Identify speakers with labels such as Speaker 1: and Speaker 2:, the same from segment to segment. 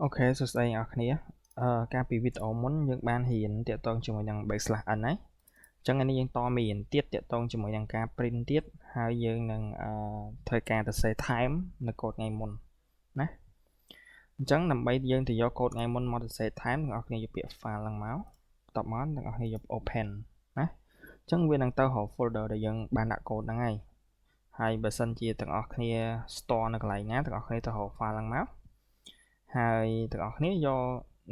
Speaker 1: Ok,សួស្តីអ្នកនរគ្នាកាលពីវីដេអូមុនយើងបានរៀនទាក់ទងជាមួយនឹង backslash n ហើយអញ្ចឹងថ្ងៃនេះយើងតមានរៀនទៀតទាក់ទងជាមួយនឹងការ print ទៀតហើយយើងនឹងធ្វើការសរសេរ time នៅកូដថ្ងៃមុនណាអញ្ចឹងដើម្បីយើងទៅយកកូដថ្ងៃមុនមកសរសេរ time អ្នកនរគ្នាយកពាក្យ file ឡើងមកបន្ទាប់មកអ្នកនរគ្នាយក open ណាអញ្ចឹងវានឹងទៅរក folder ដែលយើងបានដាក់កូដហ្នឹងហើយបើសិនជាទាំងអស់គ្នា store នៅកន្លែងណាទាំងអស់គ្នាទៅរក file ឡើងមកហើយទាំងអស់គ្នាយក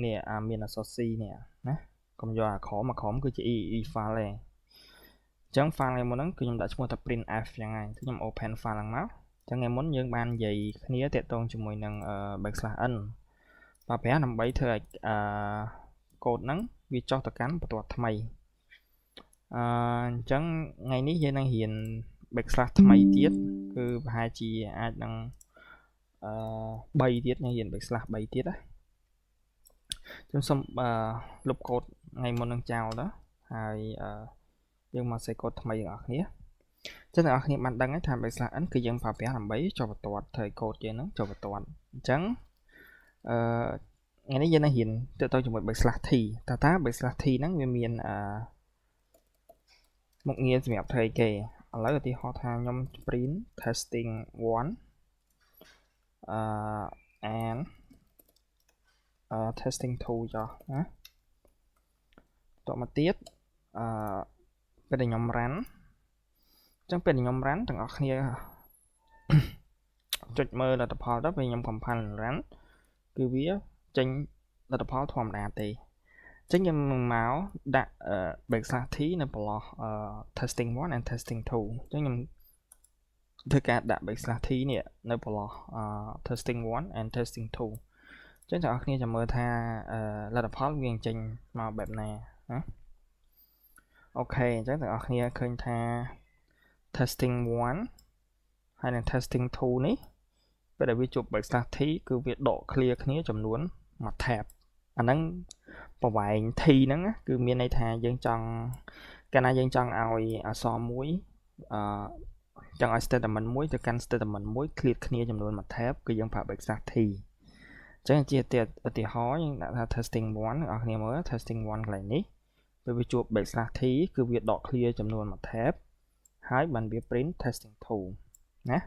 Speaker 1: នេះមានអក្សរ C នេះណាកុំយកអាក្រមគឺជា EE file ទេអញ្ចឹង file ថ្ងៃមុនហ្នឹងគឺខ្ញុំដាក់ឈ្មោះថា printf អញ្ចឹងហើយខ្ញុំ open file ឡើងមកអញ្ចឹងថ្ងៃមុនយើងបាននិយាយគ្នាតាក់ទងជាមួយនឹង backslash n បាទប្រាដើម្បីធ្វើឲ្យកូដហ្នឹងវាចុះទៅកាន់បន្ទាត់ថ្មីអញ្ចឹងថ្ងៃនេះយើងនឹងរៀន backslash ថ្មីទៀតគឺប្រហែលជាអាចនឹង3ទៀតយើងរៀន backslash 3ទៀតណាខ្ញុំសូមលុបកូដថ្ងៃមុននឹងចោលទៅហើយយើងមកសេកូដថ្មីទាំងអស់គ្នាចឹងអ្នកនរគ្នាបានដឹងហើយថា backslash n គឺយើងប្រើប្រាស់ដើម្បីចុះបន្ទាត់ធ្វើកូដយើងហ្នឹងចុះបន្ទាត់អញ្ចឹងថ្ងៃនេះយើងនឹងរៀនទាក់ទងជាមួយ backslash t តើ backslash t ហ្នឹងវាមានមុខងារសម្រាប់ធ្វើគេឥឡូវឧទាហរណ៍ថាខ្ញុំ print testing 1 and testing 2 ចុះណាតមកទៀតពេលដែលខ្ញុំ run អញ្ចឹងពេលខ្ញុំ run ទាំងអស់គ្នាចុចមើលលទ្ធផលទៅពេលខ្ញុំ compile run គឺវាចេញលទ្ធផលធម្មតាទេអញ្ចឹងខ្ញុំនឹងមកដាក់ backslash t នៅប្រឡោះ testing 1 and testing 2អញ្ចឹងខ្ញុំធ្វើការដាក់ backslash t នេះនៅប្រឡោះ testing 1 and testing 2អញ្ចឹងទាំងអស់គ្នាចាំមើលថាលទ្ធផលវាចេញមកបែបណាណាអូខេអញ្ចឹងទាំងអស់គ្នាឃើញថា testing 1ហើយនិង testing 2នេះពេលដែលវាជួប backslash t គឺវាដក clear គ្នាចំនួនមួយ tab អាហ្នឹងប្រវែង t ហ្នឹងគឺមានន័យថាយើងចង់កាលណាយើងចង់ឲ្យអក្សរមួយចង់ឲ្យ statement មួយទៅកាន់ statement មួយ clear គ្នាចំនួនមួយ tab គឺយើងប្រើ backslash t អញ្ចឹងជាឧទាហរណ៍យើងដាក់ថា testing 1អ្នកនរគ្នាមើល testing 1កន្លែងនេះពេលវាជួប backslash t គឺវាដក clear ចំនួនមួយ tab ហើយបានវា print testing 2ណា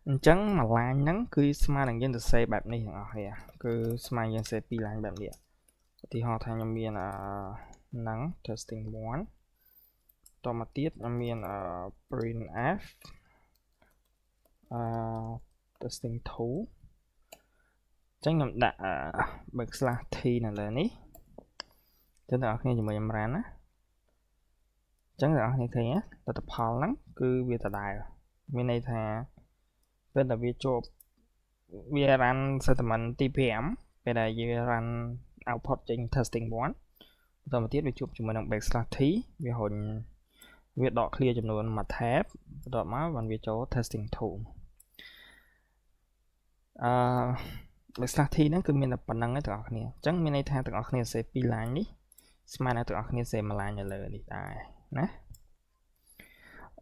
Speaker 1: អញ្ចឹងមួយ line ហ្នឹងគឺស្មើនឹងយើងសរសេរបែបនេះទាំងអស់គ្នាគឺស្មើយើងសរសេរ2 line បែបនេះឧទាហរណ៍ថាខ្ញុំមានហ្នឹង testing 1តមកទៀតខ្ញុំមានprintf testing 2អញ្ចឹងខ្ញុំដាក់backslash t នៅលើនេះអញ្ចឹងទាំងអស់គ្នាជាមួយខ្ញុំ run ណាអញ្ចឹងទាំងអស់គ្នាឃើញលទ្ធផលហ្នឹងគឺវាដដែលមានន័យថាពេលដែលវាជួបវា run statement ទី5ពេលដែលយើង run output ចេញ testing 1បន្តមកទៀតវាជួបជាមួយនឹង backslash t វាហុញវាដក clear ចំនួនមួយ tab បន្ទាប់មកបានវាចូល testing 2backslash t ហ្នឹងគឺមានតែប៉ុណ្្នឹងឯងទាំងអស់គ្នាអញ្ចឹងមានន័យថាទាំងអស់គ្នាសរសេរ2 line នេះស្មើនឹងទាំងអស់គ្នាសរសេរ1 line នៅលើនេះដែរណា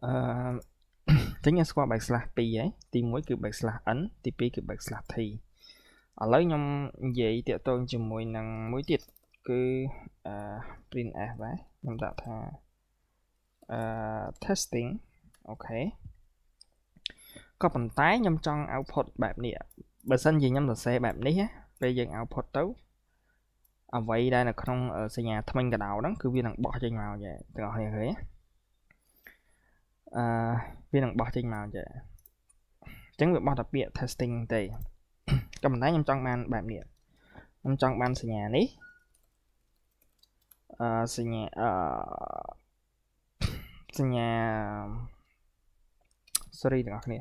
Speaker 1: អញ្ចឹងយើងស្គាល់ backslash 2 ហើយទី1គឺ backslash n ទី2គឺ backslash t ឥឡូវខ្ញុំនិយាយតាក់ទងជាមួយនឹងមួយទៀតគឺ printf ដែរខ្ញុំដាក់ថាtesting អូខេក៏ប៉ុន្តែខ្ញុំចង់ output បែបនេះបើសិនជាខ្ញុំសរសេរបែបនេះពេលយើង output ទៅអ្វីដែលនៅក្នុងសញ្ញាថ្មិញកដោហ្នឹងគឺវានឹងបោះចេញមកចេះទាំងអស់គ្នាឃើញវានឹងបោះចេញមកចេះអញ្ចឹងវាបោះតែពាក្យ testing ទេក៏ប៉ុន្តែខ្ញុំចង់បានបែបនេះខ្ញុំចង់បានសញ្ញានេះសញ្ញា sorry ទាំងអស់គ្នា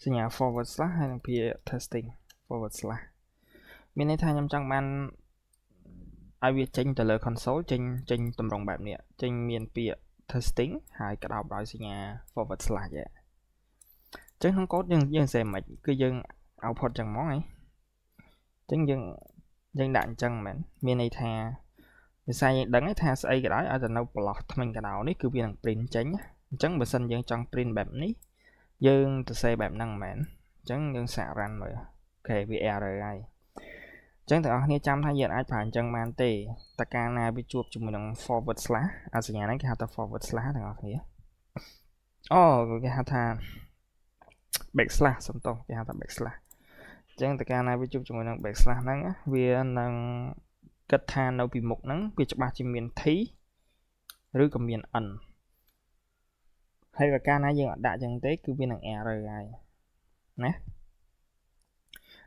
Speaker 1: សញ្ញា forward slash ហើយនឹងពាក្យ testing forward slash មានន័យថាខ្ញុំចង់បានឲ្យវាចេញទៅលើ console ចេញតម្រង់បែបនេះចេញមានពាក្យ testing ហើយកដោបដោយសញ្ញា forward slash អញ្ចឹងក្នុងកូដយើងសរសេរមិនគឺយើង output ចឹងហ្មងហីអញ្ចឹងយើងដាក់អញ្ចឹងមែនមានន័យថាវាសាយើងដឹងថាស្អីក៏ដោយឲ្យទៅនៅប្រឡោះថ្មិញកដោនេះគឺវានឹង print ចេញអញ្ចឹងបើសិនយើងចង់ print បែបនេះយើងសរសេរបែបហ្នឹងមែនអញ្ចឹងយើងសាក run មើលអូខេវា error ហើយ ចឹងទាំងអស់គ្នាចាំថាយើងអាចប្រើអញ្ចឹងបានទេតែកាលណាវាជួបជាមួយនឹង forward slash អាសញ្ញាហ្នឹងគេហៅថា forward slash ទាំងអស់គ្នាអូគេហៅថា backslash សំទោសគេហៅថា backslash ចឹងតែកាលណាវាជួបជាមួយនឹង backslash ហ្នឹងវានឹងគិតថានៅពីមុខហ្នឹងវាច្បាស់ជាមាន t ឬក៏មាន n ហើយបើកាលណាយើងអត់ដាក់ចឹងទេគឺវានឹង error ហើយណា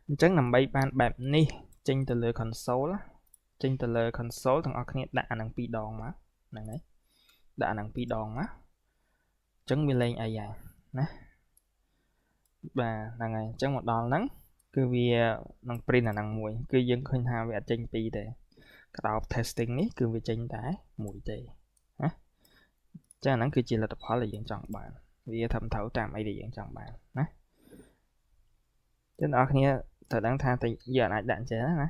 Speaker 1: អញ្ចឹងដើម្បីបានបែបនេះចេញទៅលើ console ចេញទៅលើ console ទាំងអស់គ្នាដាក់អានឹង2ដងមកហ្នឹងហើយដាក់អានឹង2ដងមកអញ្ចឹងវាលេងអីហើយណាបាទហ្នឹងហើយអញ្ចឹងមកដល់ហ្នឹងគឺវានឹង print អាហ្នឹងមួយគឺយើងឃើញថាវាអត់ចេញ2ទេក្តោប testing នេះគឺវាចេញតែមួយទេណាចឹងអាហ្នឹងគឺជាលទ្ធផលដែលយើងចង់បានវាធ្វើត្រូវតាមអីដែលយើងចង់បានណាចឹងអ្នកនរគ្នាត្រូវដឹងថាតែយើងអាចដាក់អញ្ចឹងណា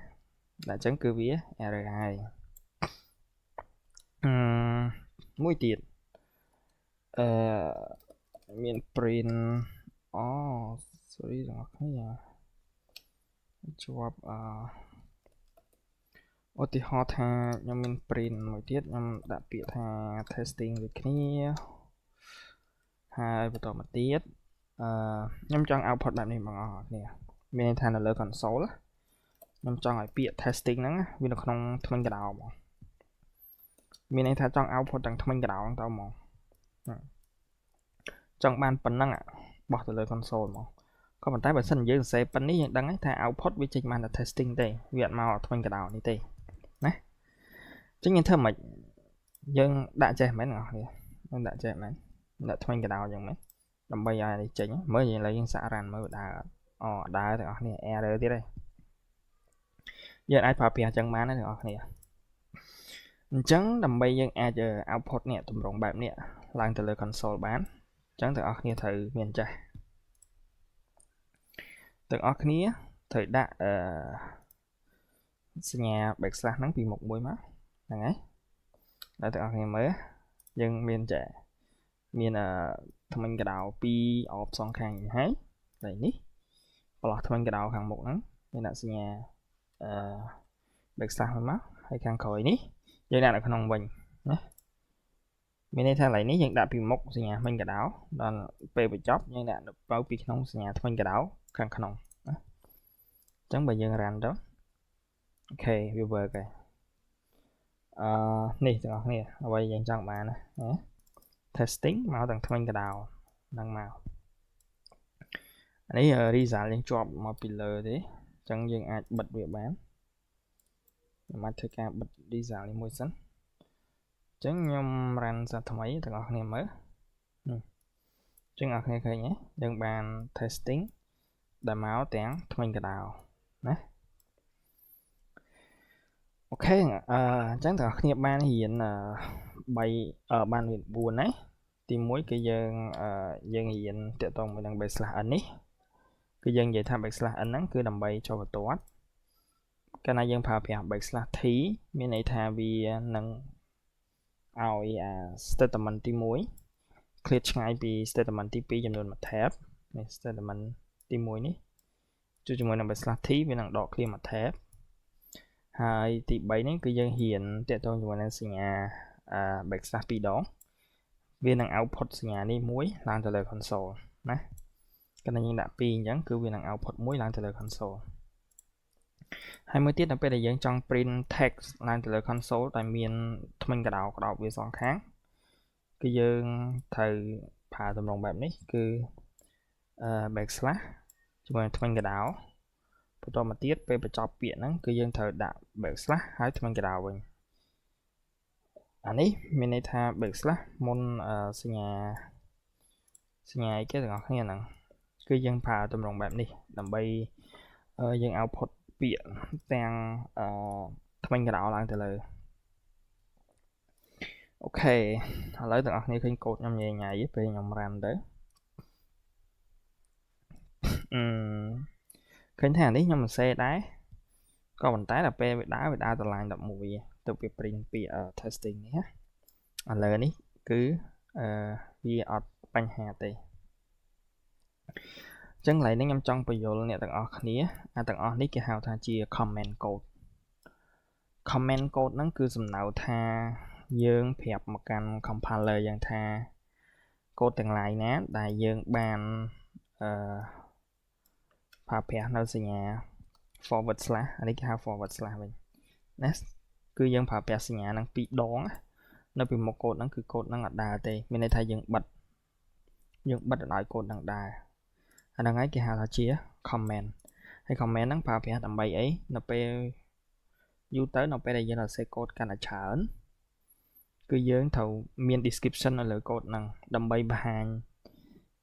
Speaker 1: ដាក់អញ្ចឹងគឺវា error ហើយមួយទៀតមាន print អូ sorry អ្នកនរគ្នាជាប់ឧទាហរណ៍ថាខ្ញុំមាន print មួយទៀតខ្ញុំដាក់ពាក្យថា testing ដូចគ្នាហើយបន្តមកទៀតខ្ញុំចង់ output បែបនេះបងប្អូនគ្នាមានន័យថានៅលើ console ខ្ញុំចង់ឲ្យពាក្យ testing ហ្នឹងវានៅក្នុងធ្មេញកដោបងមានន័យថាចង់ output ទាំងធ្មេញកដោហ្នឹងទៅហ្មងចង់បានប៉ុណ្ណឹងបោះទៅលើ console ហ្មងក៏ប៉ុន្តែបើសិនយើងសរសេរប៉ុណ្នេះយើងដឹងហើយថា output វាចេញបានតែ testing ទេវាអត់មកធ្មេញកដោនេះទេណាអញ្ចឹងយើងធ្វើម៉េចយើងដាក់ចេះមែនបងប្អូនយើងដាក់ចេះមែនដាក់ធ្មេញកដោអញ្ចឹងមែនដើម្បីឲ្យនេះចេញមើលយើងឡើយយើងសាក់ run មើលដើរអូដើរទាំងអស់គ្នា error ទៀតទេយើងអាចប្រើប្រាស់អញ្ចឹងបានទេទាំងអស់គ្នាអញ្ចឹងដើម្បីយើងអាច output នេះទម្រង់បែបនេះឡើងទៅលើ console បានអញ្ចឹងទាំងអស់គ្នាត្រូវមានចេះទាំងអស់គ្នាត្រូវដាក់សញ្ញា backslash ហ្នឹងពីមុខមួយមកហ្នឹងហើយដល់ទាំងអស់គ្នាមើលយើងមានចេះមានធ្មេញកដោ2អបសងខាងហើយហើយនេះបន្លោះធ្មេញកដោខាងមុខហ្នឹងមានដាក់សញ្ញាbackslash មកហើយខាងក្រោយនេះយើងដាក់នៅក្នុងវិញណាមានន័យថាកន្លែងនេះយើងដាក់ពីមុខសញ្ញាធ្មេញកដោដល់ពេលបញ្ចប់យើងដាក់ទៅពីក្នុងសញ្ញាធ្មេញកដោខាងក្នុងណាអញ្ចឹងបើយើង run ទៅអូខេវា work ហើយនេះទាំងអស់គ្នាអ្វីយើងចង់បានណា testing មកទាំងធ្មេញកដោហ្នឹងមកនេះ result យើងជាប់មកពីលើទេអញ្ចឹងយើងអាចបិទវាបានខ្ញុំអាចធ្វើការបិទ result នេះមួយសិនអញ្ចឹងខ្ញុំ run សាថ្មីទាំងអស់គ្នាមើលអញ្ចឹងអ្នកគ្នាឃើញទេយើងបាន testing ដែលមកទាំងធ្មេញកដោណាអូខេអញ្ចឹងទាំងអស់គ្នាបានរៀន3បានរៀន4ណាទី1គឺយើងរៀនតាក់ទងមួយនឹង backslash n នេះគឺយើងនិយាយថា backslash n ហ្នឹងគឺដើម្បីចូលបន្ទាត់កាលណាយើងប្រើប្រាស់ backslash t មានន័យថាវានឹងឲ្យstatement ទី1 clear ឆ្ងាយពី statement ទី2ចំនួន1 tab នេះ statement ទី1នេះជួយជាមួយនឹង backslash t វានឹងដក clear 1 tab ហើយទី3នេះគឺយើងហ៊ានតាក់ទងជាមួយនឹងសញ្ញា backslash 2ដងវានឹង output សញ្ញានេះមួយឡើងទៅលើ console ណាកាលណាយើងដាក់2អញ្ចឹងគឺវានឹង output មួយឡើងទៅលើ console ហើយមួយទៀតដល់ពេលដែលយើងចង់ print text ឡើងទៅលើ console ដែលមានធ្មេញកដោក្តោបវាសងខាងគឺយើងត្រូវប្រើទម្រង់បែបនេះគឺbackslash ជាមួយនឹងធ្មេញកដោបន្តមកទៀតពេលបញ្ចប់ពាក្យហ្នឹងគឺយើងត្រូវដាក់ backslash ហើយធ្មេញកដោវិញអានេះមានន័យថា backslash មុនសញ្ញាអីគេទាំងអស់គ្នាហ្នឹងគឺយើងប្រើទម្រង់បែបនេះដើម្បីយើង output ពាក្យទាំងធ្មេញកដោឡើងទៅលើអូខេឥឡូវទាំងអស់គ្នាឃើញកូដខ្ញុំញ៉ៃពេលខ្ញុំ run ទៅឃើញថានេះខ្ញុំសរសេរដែរក៏ប៉ុន្តែដល់ពេលវាដើរទៅ line 11ទៅវា print ពាក្យ testing នេះណាឥឡូវនេះគឺវាអត់បញ្ហាទេ Chẳng lại nếu nhằm trong bây giờ nè tầng ở khía tầng ở ní cái hào tha chia comment code nó cứ sầm nào tha dương phẹp một căn compiler dạng tha code từng lại nè đại dương bàn phá phẹp nó sẽ nhà forward slash anh cái hào forward slash mình next cứ dương phá phẹp sẽ nhà năng bị đón nó bị một code nó cứ code nó ngặt đà tê mình đây thay dương bật lại code đằng đà anh đang ấy cái hào là chia comment hay comment nó phá phẹp tầm bay ấy nó pe dụ tới nó pe đây giờ là sẽ code cả là chởn cứ dương thầu miền description là lời code năng đầm bay bàn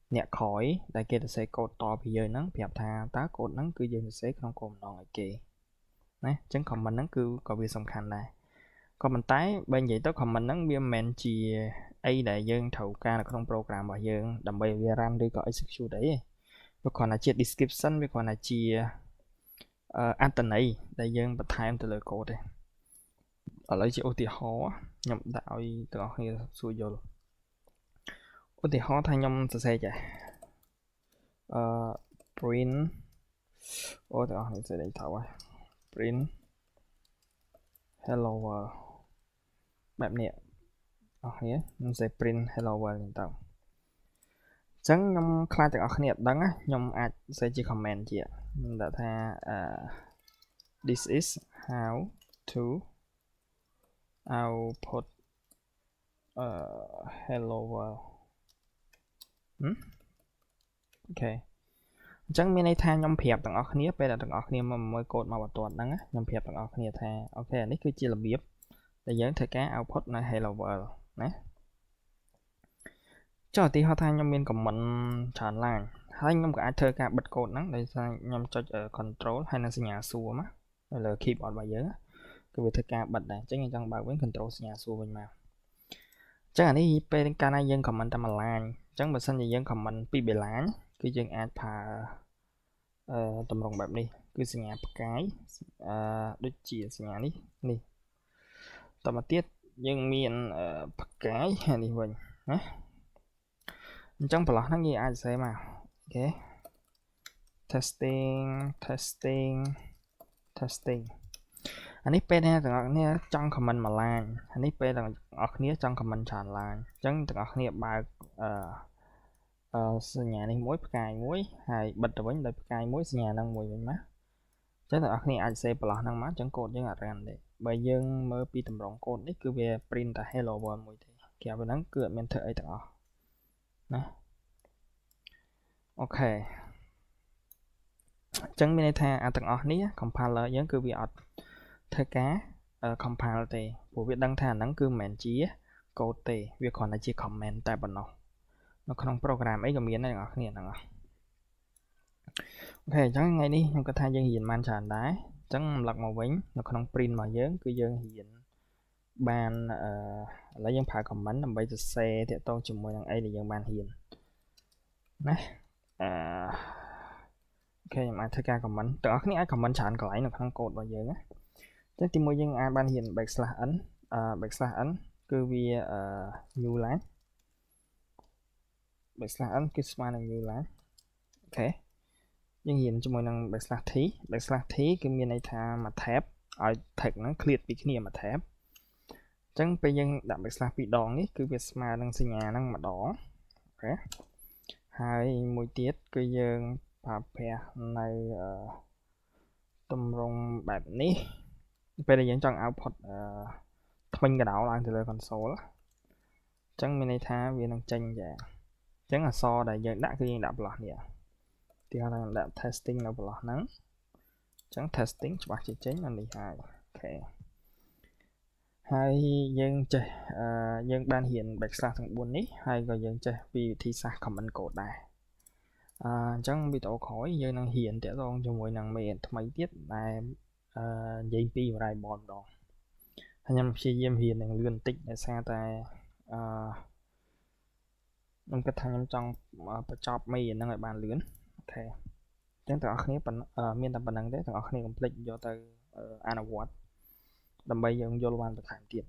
Speaker 1: nhẹ khỏi đại kia là sẽ code to bây giờ nó phẹp tha tá code nó cứ dương sẽ không còn non lại kì nè chẳng comment nó cứ có việc song khăn này còn mình tái bên vậy tới comment nó bia men chỉ ai đại dương thầu ca là không program mà dương đầm bay về run đi có execute đấy và còn là chia description với còn là chia alternate đại dương bật thay từ lời code đây ở lấy chỉ ô tỉ hóa nhầm đạo từ đó như xui vô ô tỉ hóa thay nhầm sẽ xe chạy print ô từ đó sẽ để thảo print hello worldแบบเนี้ยnhé mình sẽ print hello world lên tàu chẳng nhầm khai từ đó nhật đắng á nhầmអាចsẽ chỉ comment chị ạ mình đã tha this is how to output hello world ok chẳng mình này tha nhầm phẹp tầng ở khía bây giờ tầng ở khía mà mới code mà bảo toàn đắng á nhầm phẹp tầng ở khía tha ok này cứ chỉ là biết để dẫn thời cái output này hello world nè cho tí họ thay nhầm mình comment tràn lại hay nhầm cả thơ cả bật code nắng để nhầm cho control hay là nhà xua má đây là keyboard bài nhớ cái việc thơ cả bật này chắc trong bài với control nhà xua bên mà chắc là đi bên cái này dân comment tam là chẳng mà xin dân comment pi bề lá cứ dân ad phà tầm rộngแบบนี้cứ sinh nhà cái đôi chỉ sinh nhà đi tầm tiết dân miền cái hay đi mình nhé trong phần nó như ai sẽ mà ok testing anh ấy bên này tụi trong comment mà lan anh ấy bên là ở khía trong comment tràn lan chẳng tụi khía bài nhà này mỗi cài mỗi hay bật với đời cài mỗi nhà năng mùi mình má chứ tụi khía ai sẽ bỏ năng má chẳng code với ngặt rằng để bây giờ mới bị tầm rộng code đấy cứ về print là hello world mùi thì kéo về nắng cửa mình thở ấy tụi nè ok chẳng mình thay tầng ở ní compiler giống cứ việc thay cá compiler thì của việc đăng thả nắng cứ mẹn chí code thì việc còn là chỉ comment tại bản nó không program ấy còn miếng này ngọc này nè ok chẳng ngay đi không có thay dân hiện man tràn đá chẳng lật màu vĩnh nó không print mà dớn cứ dân hiện ban lấy dân phải comment làm bây giờ xe thì tôi chừng mười thằng ấy để dân ban hiện này ok mà thay ca comment tự cái ai comment chán cái nó không code bao giờ á chắc thì mỗi dân ai ban hiện backslash ấn cứ vì new line backslash ấn cứ smart là new line ok dân hiện cho mỗi năng backslash thí cái miền này tha mà thép ở thật nó clear bị cái mà thép chẳng bây dân đặt backslash bị đòn ấy cứ việc smart đang xây nhà đang mà đỏ ok hai mũi tiết cứ dân phá phẹp này tầm rộngแบบนี้bây giờ dẫn trong output mình cái đảo lại từ lời console chẳng mình này tha vì năng tranh dạng chẳng là so đại dân đã cái đạp lọt nhỉ thì họ đang đạp testing là lọt nắng chẳng testing cho bác chỉ chính là đi hai ok hai dân chơi dân ban hiện backslash thằng buồn ní hai gọi dân chơi vì thi xa comment code này chẳng bị tổ khỏi dân năng hiện trẻ con cho mỗi năng mẹ mấy tiết này JP và đài bòn đó anh em khi em hiện năng lươn tích để xa tay nông cái thằng em trong chop mày năng lại bàn lươn ok chẳng từ khné phần miền tây phần năng đấy từ khné complete do từ anaward đâm bây giờ vô ban được hàng tiền